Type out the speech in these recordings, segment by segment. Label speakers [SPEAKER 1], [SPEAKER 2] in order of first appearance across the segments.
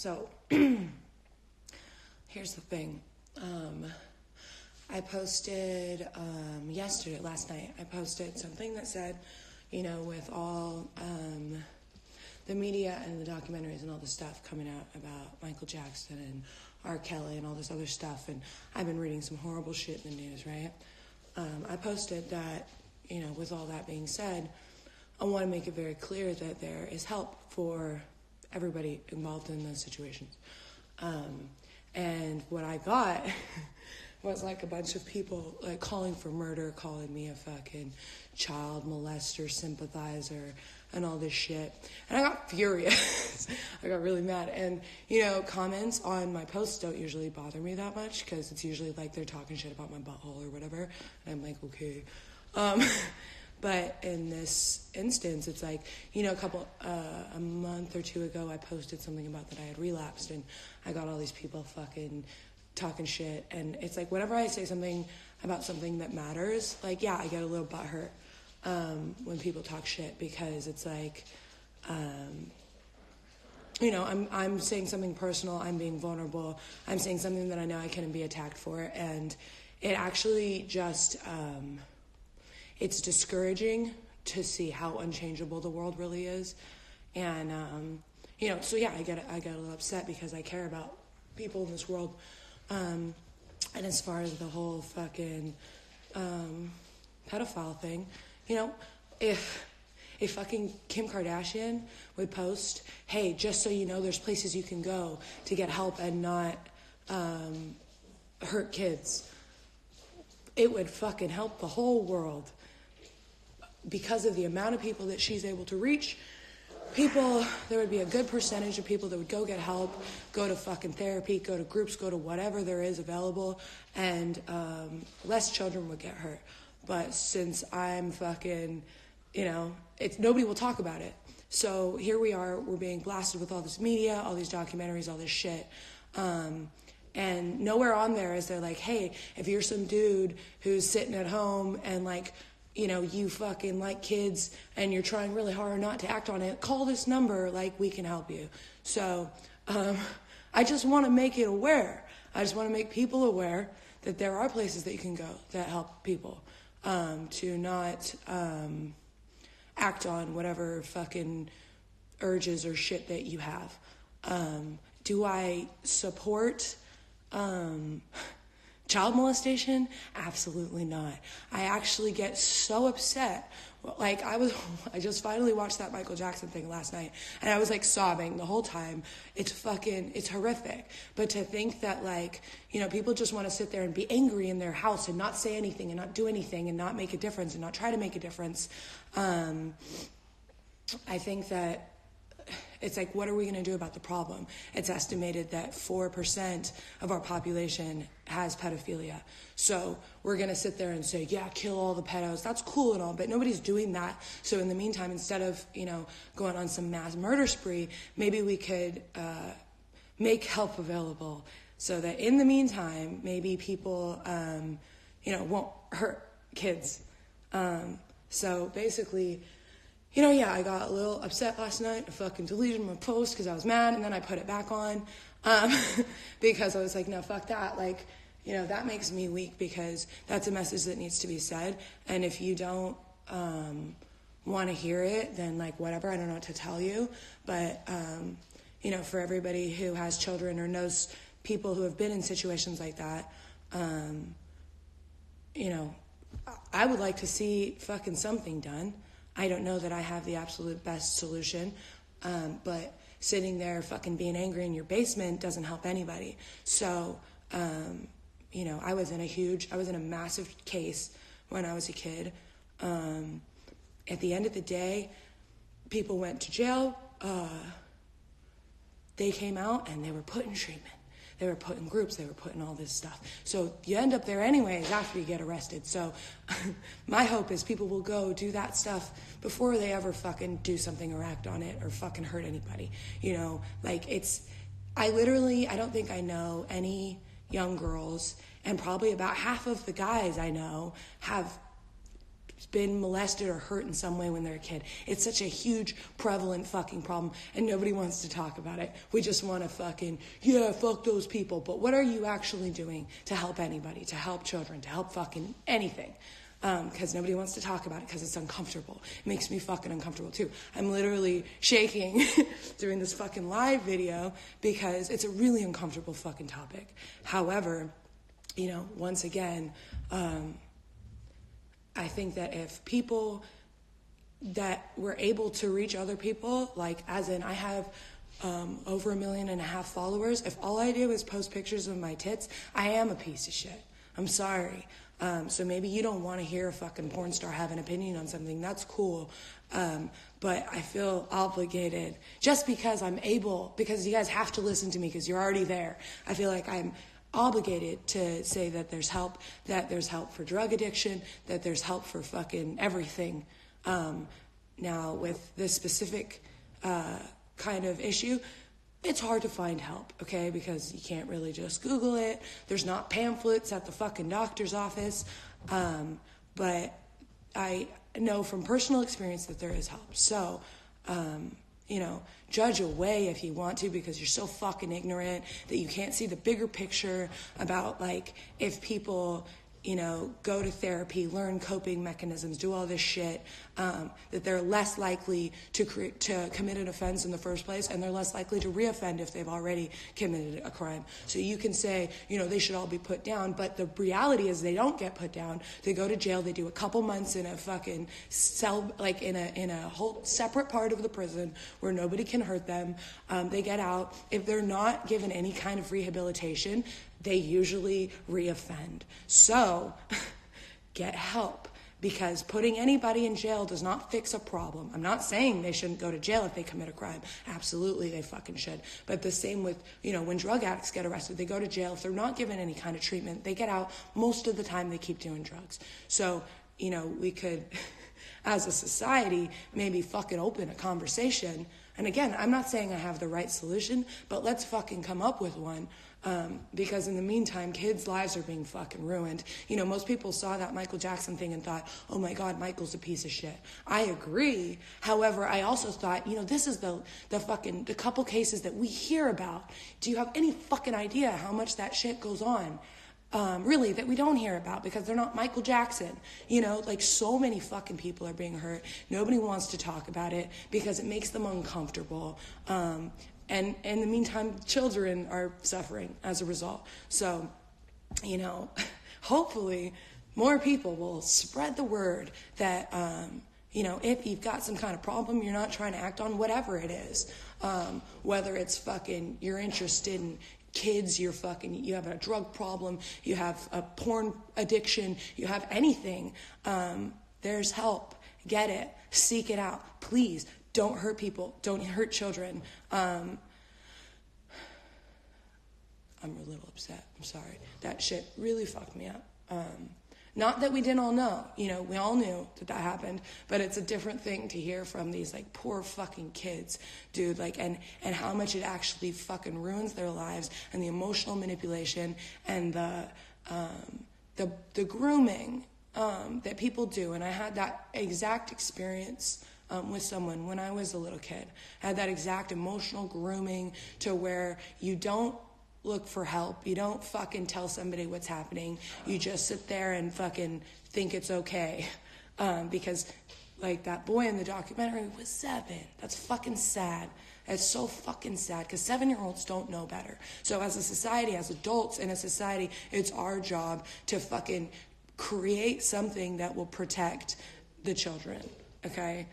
[SPEAKER 1] So, here's the thing. I posted last night, I posted something that said, with all the media and the documentaries and all the stuff coming out about Michael Jackson and R. Kelly and all this other stuff, and I've been reading some horrible shit in the news, right? I posted that, with all that being said, I want to make it very clear that there is help for everybody involved in those situations. And what I got was like a bunch of people like calling for murder, calling me a fucking child molester sympathizer and all this shit. And I got furious. I got really mad. And, comments on my posts don't usually bother me that much because it's usually like they're talking shit about my butthole or whatever. And I'm like, okay. But in this instance, it's like, a month or two ago, I posted something about that I had relapsed, and I got all these people fucking talking shit. And it's like, whenever I say something about something that matters, like, yeah, I get a little butthurt when people talk shit, because it's like, I'm saying something personal, I'm being vulnerable, I'm saying something that I know I can be attacked for, and it actually just, it's discouraging to see how unchangeable the world really is. And, so yeah, I get a little upset because I care about people in this world. And as far as the whole fucking pedophile thing, if fucking Kim Kardashian would post, hey, just so you know, there's places you can go to get help and not hurt kids, it would fucking help the whole world. Because of the amount of people that she's able to reach, there would be a good percentage of people that would go get help, go to fucking therapy, go to groups, go to whatever there is available, and less children would get hurt. But since I'm fucking, nobody will talk about it. So here we are, we're being blasted with all this media, all these documentaries, all this shit. And nowhere on there is there like, hey, if you're some dude who's sitting at home and like, you fucking like kids and you're trying really hard not to act on it, call this number, like, we can help you. So I just want to make it aware. I just want to make people aware that there are places that you can go that help people to not act on whatever fucking urges or shit that you have. Do I support child molestation? Absolutely not. I actually get so upset. Like, I just finally watched that Michael Jackson thing last night, and I was like sobbing the whole time. It's horrific. But to think that like, people just want to sit there and be angry in their house and not say anything and not do anything and not make a difference and not try to make a difference. I think that it's like, what are we going to do about the problem? It's estimated that 4% of our population has pedophilia. So we're going to sit there and say, yeah, kill all the pedos. That's cool and all, but nobody's doing that. So in the meantime, instead of, going on some mass murder spree, maybe we could make help available so that in the meantime, maybe people, won't hurt kids. So basically, I got a little upset last night. I fucking deleted my post because I was mad, and then I put it back on because I was like, no, fuck that. Like, that makes me weak because that's a message that needs to be said. And if you don't want to hear it, then, like, whatever, I don't know what to tell you. But, for everybody who has children or knows people who have been in situations like that, I would like to see fucking something done. I don't know that I have the absolute best solution, but sitting there fucking being angry in your basement doesn't help anybody. So, I was in a massive case when I was a kid. At the end of the day, people went to jail. They came out and they were put in treatment. They were put in groups, they were put in all this stuff. So you end up there anyways after you get arrested. So my hope is people will go do that stuff before they ever fucking do something or act on it or fucking hurt anybody. I don't think I know any young girls, and probably about half of the guys I know have been molested or hurt in some way when they're a kid. It's such a huge, prevalent fucking problem, and nobody wants to talk about it. We just want to fucking, yeah, fuck those people. But what are you actually doing to help anybody, to help children, to help fucking anything? Because nobody wants to talk about it because it's uncomfortable. It makes me fucking uncomfortable too. I'm literally shaking doing this fucking live video because it's a really uncomfortable fucking topic. However, you know, once again, I think that if people that were able to reach other people, like as in I have over 1.5 million followers, if all I do is post pictures of my tits, I am a piece of shit. I'm sorry. So maybe you don't want to hear a fucking porn star have an opinion on something. That's cool. But I feel obligated just because I'm able, because you guys have to listen to me because you're already there. I feel like I'm obligated to say that there's help for drug addiction, that there's help for fucking everything. Now with this specific kind of issue, it's hard to find help, okay? Because you can't really just Google it. There's not pamphlets at the fucking doctor's office. But I know from personal experience that there is help. So, you know, judge away if you want to because you're so fucking ignorant that you can't see the bigger picture about, like, if people, you know, go to therapy, learn coping mechanisms, do all this shit, that they're less likely to commit an offense in the first place, and they're less likely to reoffend if they've already committed a crime. So you can say, you know, they should all be put down, but the reality is they don't get put down. They go to jail, they do a couple months in a fucking cell, like in a whole separate part of the prison where nobody can hurt them. They get out. If they're not given any kind of rehabilitation, they usually reoffend. So get help, because putting anybody in jail does not fix a problem. I'm not saying they shouldn't go to jail if they commit a crime. Absolutely, they fucking should. But the same with, you know, when drug addicts get arrested, they go to jail. If they're not given any kind of treatment, they get out. Most of the time, they keep doing drugs. So, you know, we could, as a society, maybe fucking open a conversation. And again, I'm not saying I have the right solution, but let's fucking come up with one. Because in the meantime, kids' lives are being fucking ruined. You know, most people saw that Michael Jackson thing and thought, oh my God, Michael's a piece of shit. I agree. However, I also thought, you know, this is the couple cases that we hear about. Do you have any fucking idea how much that shit goes on? Really, that we don't hear about because they're not Michael Jackson. You know, like so many fucking people are being hurt. Nobody wants to talk about it because it makes them uncomfortable. And in the meantime, children are suffering as a result. So, you know, hopefully more people will spread the word that, you know, if you've got some kind of problem you're not trying to act on, whatever it is, whether it's fucking you're interested in kids, you have a drug problem, you have a porn addiction, you have anything, there's help. Get it. Seek it out. Please. Don't hurt people. Don't hurt children. I'm a little upset. I'm sorry. That shit really fucked me up. Not that we didn't all know. You know, we all knew that happened. But it's a different thing to hear from these, like, poor fucking kids, dude. Like, and how much it actually fucking ruins their lives, and the emotional manipulation and the grooming that people do. And I had that exact experience with someone when I was a little kid. I had that exact emotional grooming to where you don't look for help. You don't fucking tell somebody what's happening. You just sit there and fucking think it's okay. Because, like, that boy in the documentary was 7. That's fucking sad. It's so fucking sad because 7-year-olds don't know better. So as a society, as adults in a society, it's our job to fucking create something that will protect the children, okay?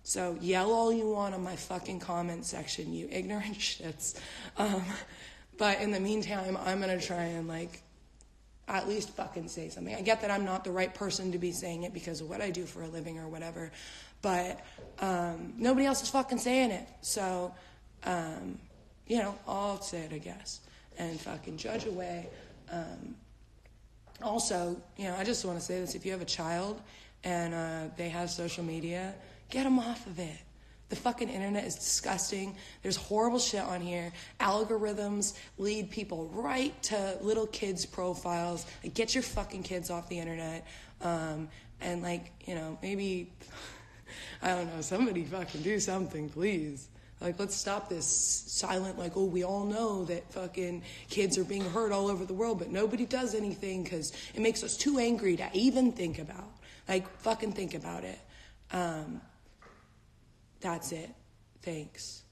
[SPEAKER 1] So yell all you want on my fucking comment section, you ignorant shits. But in the meantime, I'm going to try and, like, at least fucking say something. I get that I'm not the right person to be saying it because of what I do for a living or whatever, but nobody else is fucking saying it. So, you know, I'll say it, I guess, and fucking judge away. Also, you know, I just want to say this. If you have a child and they have social media, get them off of it. The fucking internet is disgusting. There's horrible shit on here. Algorithms lead people right to little kids' profiles. Like, get your fucking kids off the internet. And, like, you know, maybe, I don't know, somebody fucking do something, please. Like, let's stop this silent, like, oh, we all know that fucking kids are being hurt all over the world, but nobody does anything because it makes us too angry to even think about. Like, fucking think about it. That's it. Thanks.